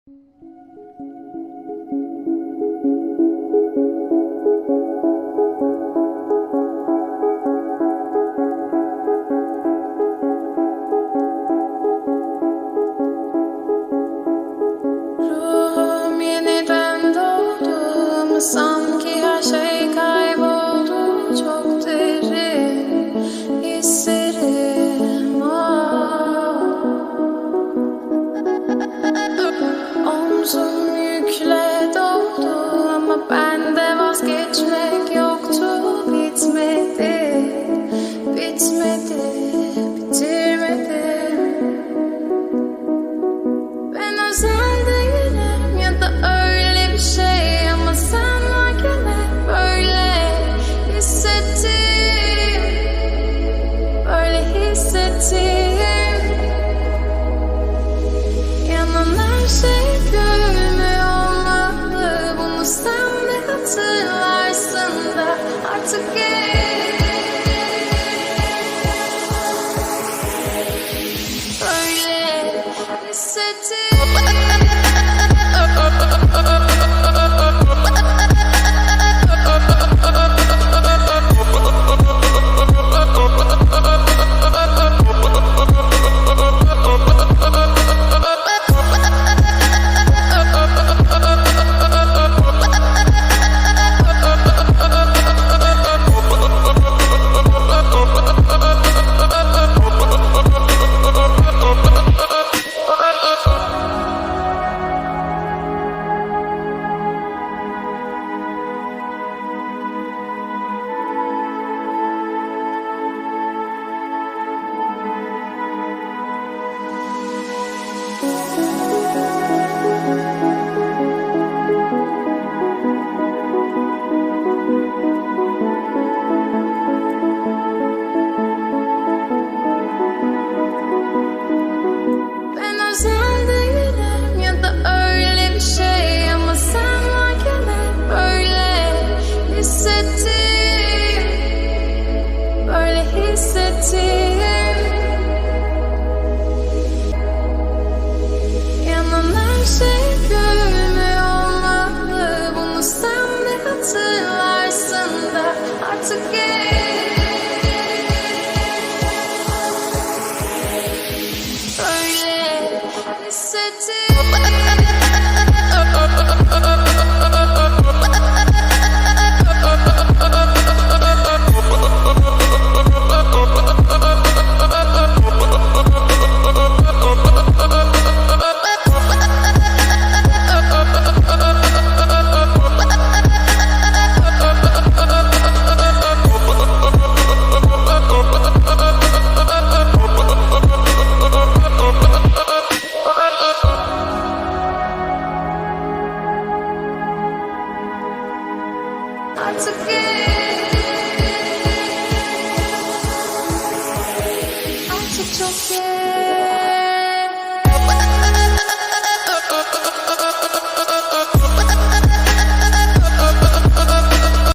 Ruhum yeniden doğdu ama sanki her şey kayboldu. Çok derin hislerim Omzum yükle doldu ama bende vazgeçmek yoktu. Bitmedi, bitmedi, bitirmedim. Ben özel değilim ya da öyle bir şey ama sen varken hep böyle hissettim, böyle hissettim. Yanan her şey görünmüyor olmalı, bunu sen de hatırlarsın da artık böyle hissettim. Ben özel değilim ya da öyle bir şey ama sen varken hep böyle hissettim, böyle hissettim. Yanan her şey görünmüyor olmalı, bunu sen de hatırlarsın da artık böyle hissettim. Artık çok geç.